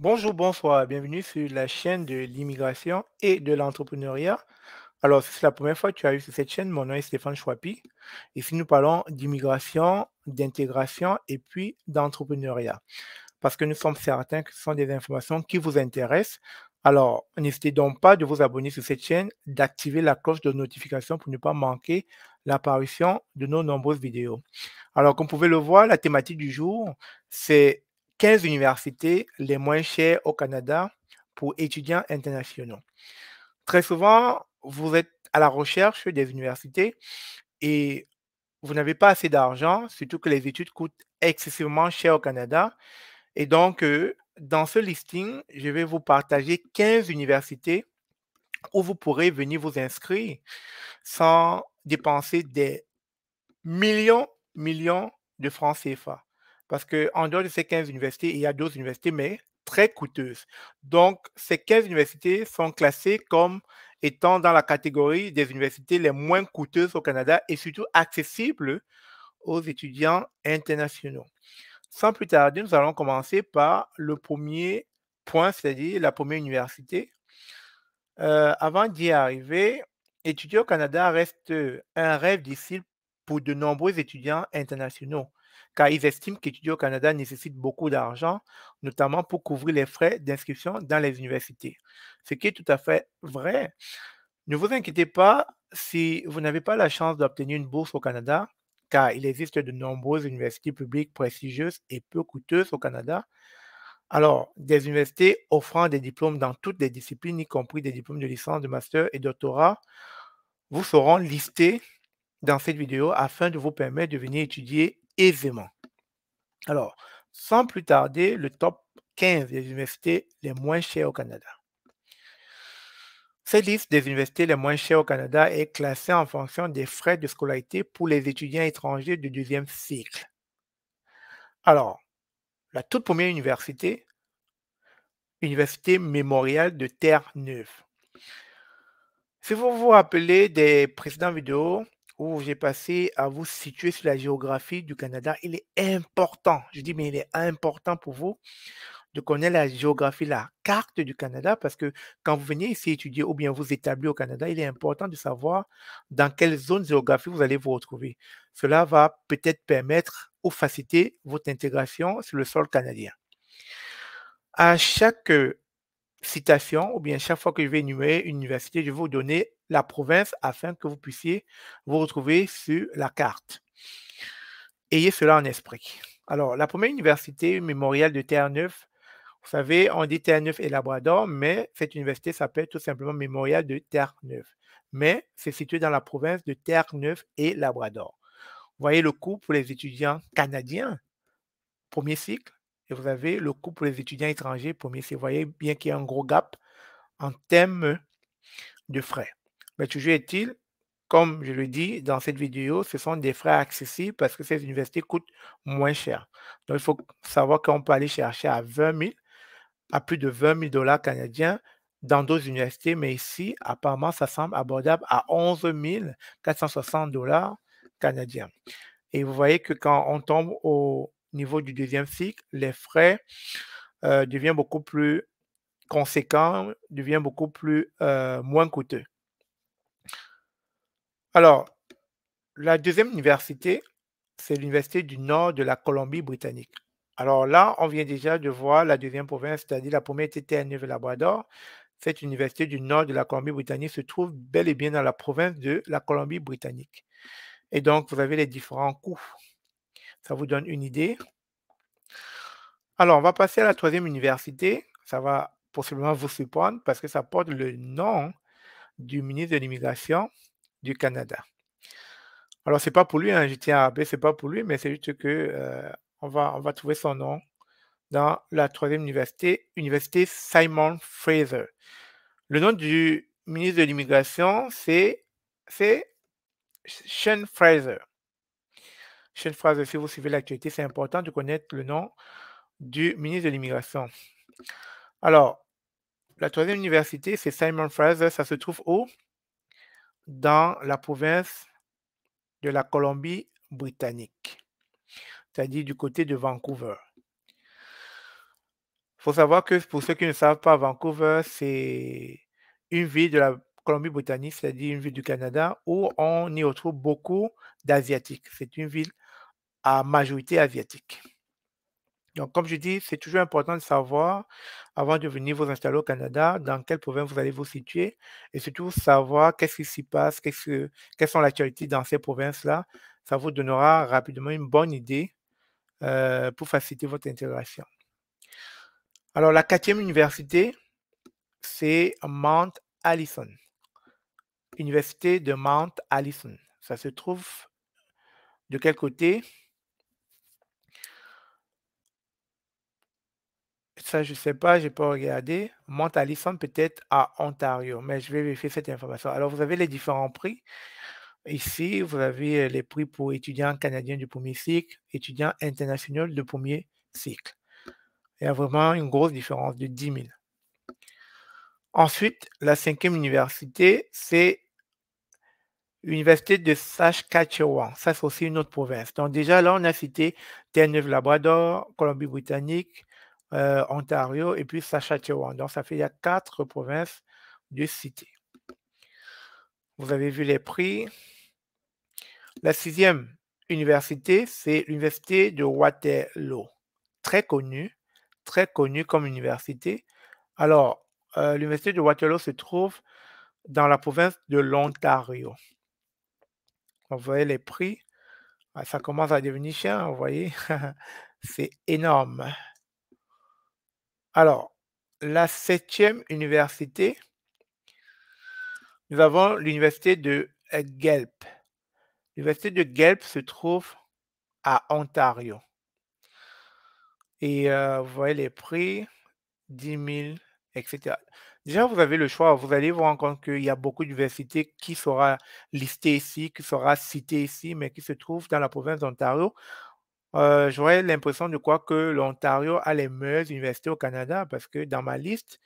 Bonjour, bonsoir, bienvenue sur la chaîne de l'immigration et de l'entrepreneuriat. Alors, si c'est la première fois que tu arrives sur cette chaîne, mon nom est Stéphane Chouapi. Ici, nous parlons d'immigration, d'intégration et puis d'entrepreneuriat. Parce que nous sommes certains que ce sont des informations qui vous intéressent. Alors, n'hésitez donc pas de vous abonner sur cette chaîne, d'activer la cloche de notification pour ne pas manquer l'apparition de nos nombreuses vidéos. Alors, comme vous pouvez le voir, la thématique du jour, c'est 15 universités les moins chères au Canada pour étudiants internationaux. Très souvent, vous êtes à la recherche des universités et vous n'avez pas assez d'argent, surtout que les études coûtent excessivement cher au Canada. Et donc, dans ce listing, je vais vous partager 15 universités où vous pourrez venir vous inscrire sans dépenser des millions, millions de francs CFA. Parce qu'en dehors de ces 15 universités, il y a d'autres universités, mais très coûteuses. Donc, ces 15 universités sont classées comme étant dans la catégorie des universités les moins coûteuses au Canada et surtout accessibles aux étudiants internationaux. Sans plus tarder, nous allons commencer par le premier point, c'est-à-dire la première université. Avant d'y arriver, étudier au Canada reste un rêve difficile pour de nombreux étudiants internationaux, car ils estiment qu'étudier au Canada nécessite beaucoup d'argent, notamment pour couvrir les frais d'inscription dans les universités. Ce qui est tout à fait vrai. Ne vous inquiétez pas si vous n'avez pas la chance d'obtenir une bourse au Canada, car il existe de nombreuses universités publiques prestigieuses et peu coûteuses au Canada. Alors, des universités offrant des diplômes dans toutes les disciplines, y compris des diplômes de licence, de master et doctorat, vous seront listés dans cette vidéo afin de vous permettre de venir étudier aisément. Alors, sans plus tarder, le top 15 des universités les moins chères au Canada. Cette liste des universités les moins chères au Canada est classée en fonction des frais de scolarité pour les étudiants étrangers du deuxième cycle. Alors, la toute première université, Université Mémorial de Terre-Neuve. Si vous vous rappelez des précédentes vidéos où j'ai passé à vous situer sur la géographie du Canada, il est important, je dis mais il est important pour vous de connaître la géographie, la carte du Canada, parce que quand vous venez ici étudier ou bien vous établir au Canada, il est important de savoir dans quelle zone géographique vous allez vous retrouver. Cela va peut-être permettre ou faciliter votre intégration sur le sol canadien. À chaque citation, ou bien chaque fois que je vais énumérer une université, je vais vous donner la province afin que vous puissiez vous retrouver sur la carte. Ayez cela en esprit. Alors, la première université mémoriale de Terre-Neuve, vous savez, on dit Terre-Neuve et Labrador, mais cette université s'appelle tout simplement Mémorial de Terre-Neuve. Mais c'est situé dans la province de Terre-Neuve et Labrador. Vous voyez le coût pour les étudiants canadiens, premier cycle, et vous avez le coût pour les étudiants étrangers, premier cycle. Vous voyez bien qu'il y a un gros gap en termes de frais. Mais toujours est-il, comme je le dis dans cette vidéo, ce sont des frais accessibles parce que ces universités coûtent moins cher. Donc, il faut savoir qu'on peut aller chercher à 20 000, à plus de 20 000 dollars canadiens dans d'autres universités, mais ici, apparemment, ça semble abordable à 11 460 dollars canadiens. Et vous voyez que quand on tombe au niveau du deuxième cycle, les frais deviennent beaucoup plus conséquents, deviennent beaucoup plus moins coûteux. Alors, la deuxième université, c'est l'université du nord de la Colombie-Britannique. Alors là, on vient déjà de voir la deuxième province, c'est-à-dire la première était Terre-Neuve-et-Labrador. Cette université du nord de la Colombie-Britannique se trouve bel et bien dans la province de la Colombie-Britannique. Et donc, vous avez les différents coûts. Ça vous donne une idée. Alors, on va passer à la troisième université. Ça va possiblement vous surprendre parce que ça porte le nom du ministre de l'Immigration du Canada. Alors, c'est pas pour lui, hein, je tiens à rappeler, c'est pas pour lui, mais c'est juste que on va trouver son nom dans la troisième université, Université Simon Fraser. Le nom du ministre de l'Immigration, c'est Sean Fraser. Sean Fraser, si vous suivez l'actualité, c'est important de connaître le nom du ministre de l'Immigration. Alors, la troisième université, c'est Simon Fraser. Ça se trouve où? Dans la province de la Colombie-Britannique, c'est-à-dire du côté de Vancouver. Il faut savoir que pour ceux qui ne savent pas, Vancouver, c'est une ville de la Colombie-Britannique, c'est-à-dire une ville du Canada, où on y retrouve beaucoup d'Asiatiques. C'est une ville à majorité asiatique. Donc, comme je dis, c'est toujours important de savoir, avant de venir vous installer au Canada, dans quelle province vous allez vous situer, et surtout savoir qu'est-ce qui s'y passe, quelles sont les actualités dans ces provinces-là. Ça vous donnera rapidement une bonne idée pour faciliter votre intégration. Alors, la quatrième université, c'est Mount Allison. Université de Mount Allison. Ça se trouve de quel côté? Ça, je ne sais pas, je n'ai pas regardé. Mount Allison peut-être à Ontario, mais je vais vérifier cette information. Alors, vous avez les différents prix. Ici, vous avez les prix pour étudiants canadiens du premier cycle, étudiants internationaux de premier cycle. Il y a vraiment une grosse différence de 10 000. Ensuite, la cinquième université, c'est l'université de Saskatchewan. Ça, c'est aussi une autre province. Donc, déjà, là, on a cité Terre-Neuve-Labrador, Colombie-Britannique, Ontario et puis Saskatchewan. Donc, ça fait, il y a 4 provinces de cité. Vous avez vu les prix. La sixième université, c'est l'université de Waterloo. Très connue comme université. Alors, l'université de Waterloo se trouve dans la province de l'Ontario. Vous voyez les prix. Ah, ça commence à devenir cher, vous voyez. C'est énorme. Alors, la septième université, nous avons l'université de Guelph. L'université de Guelph se trouve à Ontario. Et vous voyez les prix, 10 000, etc. Déjà, vous avez le choix. Vous allez vous rendre compte qu'il y a beaucoup d'universités qui sera listées ici, qui sera citées ici, mais qui se trouvent dans la province d'Ontario. J'aurais l'impression de quoi que l'Ontario a les meilleures universités au Canada parce que dans ma liste,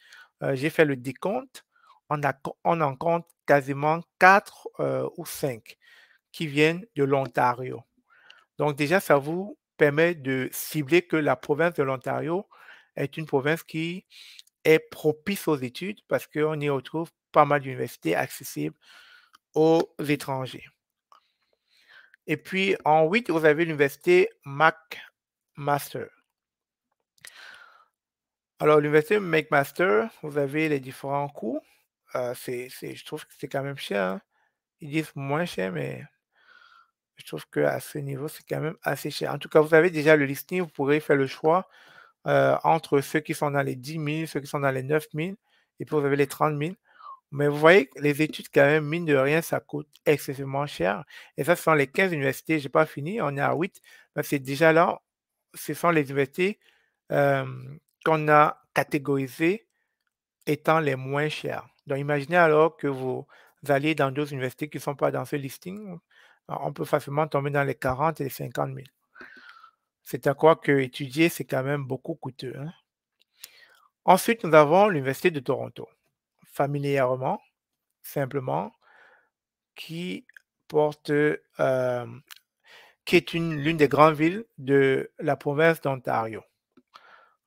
j'ai fait le décompte, on en compte quasiment 4 ou 5 qui viennent de l'Ontario. Donc déjà, ça vous permet de cibler que la province de l'Ontario est une province qui est propice aux études parce qu'on y retrouve pas mal d'universités accessibles aux étrangers. Et puis en 8, vous avez l'université McMaster. Alors, l'université McMaster, vous avez les différents coûts. Je trouve que c'est quand même cher, hein. Ils disent moins cher, mais je trouve qu'à ce niveau, c'est quand même assez cher. En tout cas, vous avez déjà le listing, vous pourrez faire le choix entre ceux qui sont dans les 10 000, ceux qui sont dans les 9 000, et puis vous avez les 30 000. Mais vous voyez que les études, quand même, mine de rien, ça coûte excessivement cher. Et ça, ce sont les 15 universités. Je n'ai pas fini, on est à 8. Mais c'est déjà là, ce sont les universités euh, qu'on a catégorisées étant les moins chères. Donc, imaginez alors que vous allez dans d'autres universités qui ne sont pas dans ce listing, on peut facilement tomber dans les 40 et les 50 000. C'est à quoi que étudier, c'est quand même beaucoup coûteux, hein. Ensuite, nous avons l'Université de Toronto. Familièrement, simplement, qui porte, qui est l'une des grandes villes de la province d'Ontario.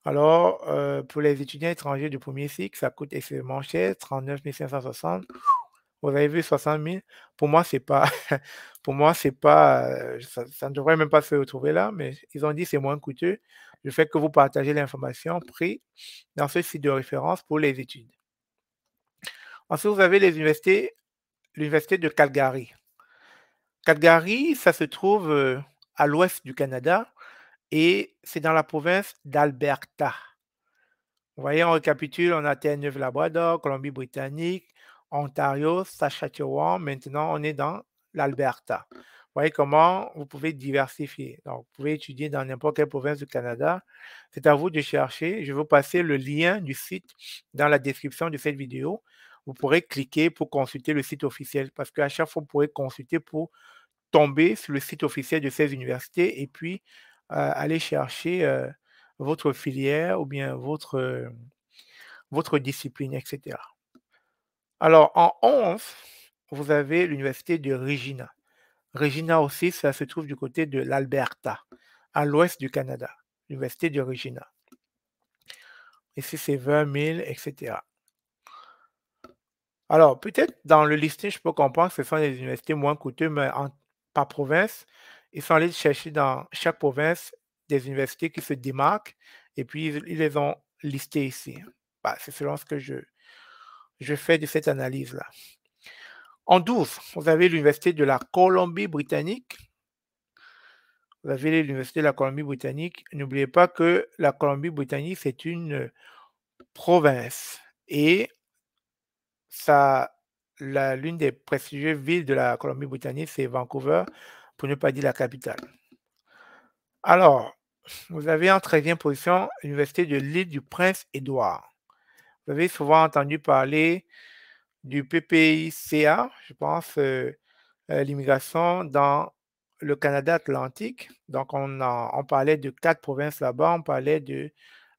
Alors, pour les étudiants étrangers du premier cycle, ça coûte extrêmement cher, 39 560. Vous avez vu 60 000. Pour moi, c'est pas, pour moi, c'est pas, ça ne devrait même pas se retrouver là, mais ils ont dit que c'est moins coûteux. Le fait que vous partagez l'information pris dans ce site de référence pour les études. Ensuite, vous avez l'université de Calgary. Calgary, ça se trouve à l'ouest du Canada et c'est dans la province d'Alberta. Vous voyez, on récapitule, on a Terre-Neuve-Labrador, Colombie-Britannique, Ontario, Saskatchewan. Maintenant, on est dans l'Alberta. Vous voyez comment vous pouvez diversifier. Donc, vous pouvez étudier dans n'importe quelle province du Canada. C'est à vous de chercher. Je vais vous passer le lien du site dans la description de cette vidéo. Vous pourrez cliquer pour consulter le site officiel parce qu'à chaque fois, vous pourrez consulter pour tomber sur le site officiel de ces universités et puis aller chercher votre filière ou bien votre discipline, etc. Alors, en 11, vous avez l'université de Regina. Regina aussi, ça se trouve du côté de l'Alberta, à l'ouest du Canada, l'université de Regina. Ici, c'est 20 000, etc. Alors, peut-être dans le listing, je peux comprendre que ce sont les universités moins coûteuses, mais par province, ils sont allés chercher dans chaque province des universités qui se démarquent et puis ils les ont listées ici. Bah, c'est selon ce que je fais de cette analyse-là. En 12, vous avez l'université de la Colombie-Britannique. Vous avez l'université de la Colombie-Britannique. N'oubliez pas que la Colombie-Britannique, c'est une province et ça, l'une des prestigieuses villes de la Colombie-Britannique, c'est Vancouver, pour ne pas dire la capitale. Alors, vous avez en 13e position l'université de l'île du Prince-Édouard. Vous avez souvent entendu parler du PPICA, je pense, l'immigration dans le Canada atlantique. Donc, on parlait de 4 provinces là-bas. On parlait de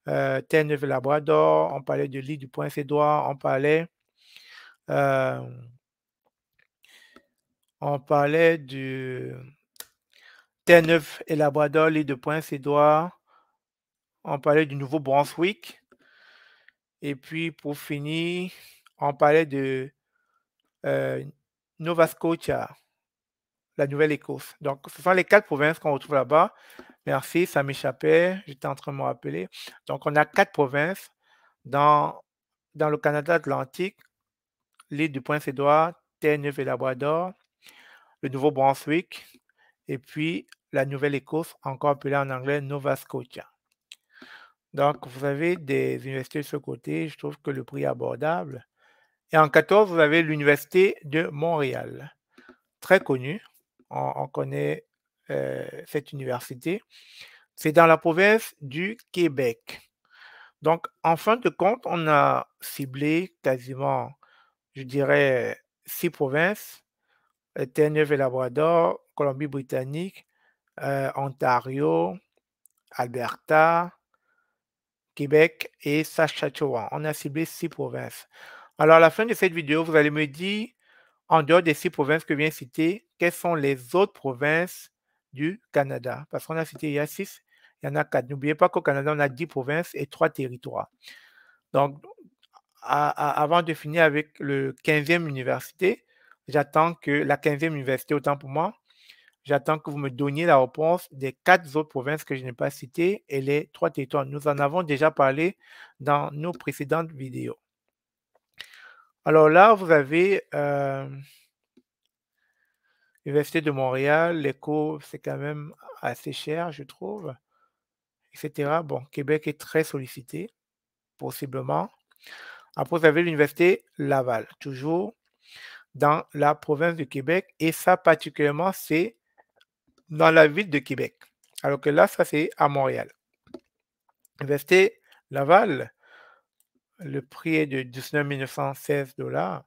Terre-Neuve-et-Labrador, on parlait de l'île du Prince-Édouard, euh, on parlait de Terre-Neuve et Labrador, l'île de Prince-Édouard, on parlait du Nouveau-Brunswick. Et puis, pour finir, on parlait de euh, Nova Scotia, la Nouvelle-Écosse. Donc, ce sont les 4 provinces qu'on retrouve là-bas. Merci, ça m'échappait, j'étais en train de me rappeler. Donc, on a 4 provinces dans, dans le Canada atlantique, l'île du Prince-Édouard, Terre-Neuve et Labrador, le Nouveau-Brunswick, et puis la Nouvelle-Écosse, encore appelée en anglais Nova Scotia. Donc, vous avez des universités de ce côté, je trouve que le prix est abordable. Et en 14, vous avez l'Université de Montréal, très connue. On connaît cette université. C'est dans la province du Québec. Donc, en fin de compte, on a ciblé quasiment, je dirais, 6 provinces, Terre-Neuve et Labrador, Colombie-Britannique, Ontario, Alberta, Québec et Saskatchewan. On a ciblé 6 provinces. Alors, à la fin de cette vidéo, vous allez me dire, en dehors des 6 provinces que je viens de citer, quelles sont les autres provinces du Canada? Parce qu'on a cité, il y a 6, il y en a 4. N'oubliez pas qu'au Canada, on a 10 provinces et 3 territoires. Donc, avant de finir avec le 15e université, j'attends que la 15e université, autant pour moi, j'attends que vous me donniez la réponse des 4 autres provinces que je n'ai pas citées et les 3 territoires. Nous en avons déjà parlé dans nos précédentes vidéos. Alors là, vous avez l'Université de Montréal, les cours, c'est quand même assez cher, je trouve, etc. Bon, Québec est très sollicité, possiblement. Après, vous avez l'Université Laval, toujours dans la province de Québec, et ça particulièrement, c'est dans la ville de Québec. Alors que là, ça, c'est à Montréal. Université Laval, le prix est de 19 916 $,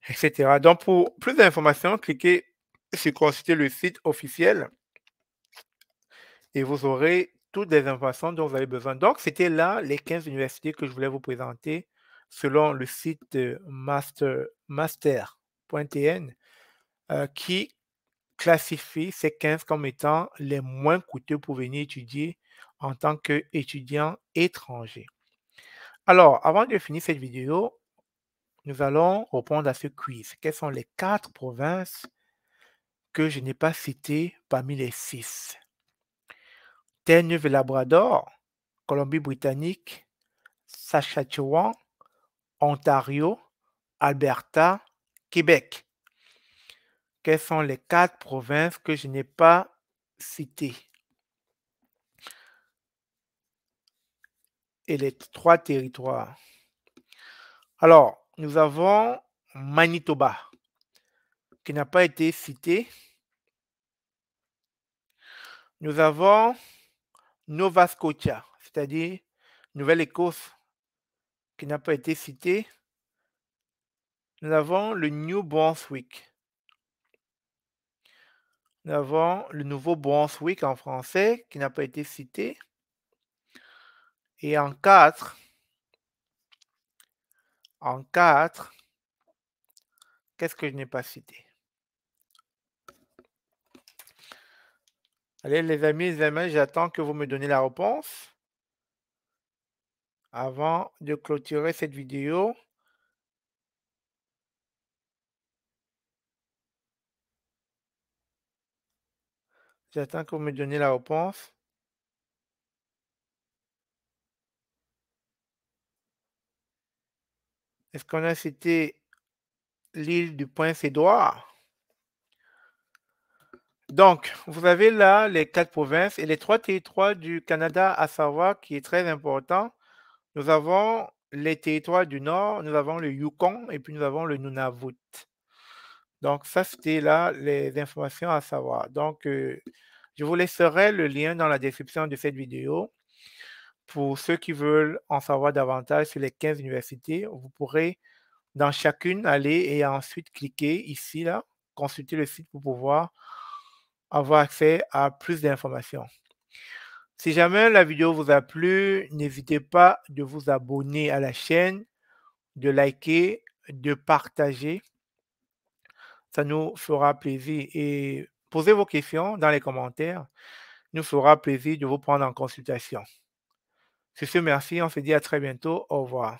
etc. Donc, pour plus d'informations, cliquez sur consulter le site officiel et vous aurez toutes les informations dont vous avez besoin. Donc, c'était là les 15 universités que je voulais vous présenter selon le site master.tn qui classifie ces 15 comme étant les moins coûteux pour venir étudier en tant qu'étudiant étranger. Alors, avant de finir cette vidéo, nous allons répondre à ce quiz. Quelles sont les 4 provinces que je n'ai pas citées parmi les 6? Terre-Neuve et Labrador, Colombie-Britannique, Saskatchewan, Ontario, Alberta, Québec. Quelles sont les 4 provinces que je n'ai pas citées? Et les 3 territoires. Alors, nous avons Manitoba, qui n'a pas été cité. Nous avons Nova Scotia, c'est-à-dire Nouvelle-Écosse, qui n'a pas été cité. Nous avons le New Brunswick. Nous avons le Nouveau-Brunswick en français, qui n'a pas été cité. Et en 4, qu'est-ce que je n'ai pas cité? Allez, les amis, j'attends que vous me donniez la réponse. Avant de clôturer cette vidéo, j'attends que vous me donniez la réponse. Est-ce qu'on a cité l'île du Prince-Édouard? Donc, vous avez là les 4 provinces et les 3 territoires du Canada à savoir qui est très important. Nous avons les territoires du Nord, nous avons le Yukon et puis nous avons le Nunavut. Donc ça, c'était là les informations à savoir. Donc, je vous laisserai le lien dans la description de cette vidéo. Pour ceux qui veulent en savoir davantage sur les 15 universités, vous pourrez dans chacune aller et ensuite cliquer ici, là, consulter le site pour pouvoir avoir accès à plus d'informations. Si jamais la vidéo vous a plu, n'hésitez pas de vous abonner à la chaîne, de liker, de partager. Ça nous fera plaisir. Et posez vos questions dans les commentaires. Nous fera plaisir de vous prendre en consultation. Sur ce, merci. On se dit à très bientôt. Au revoir.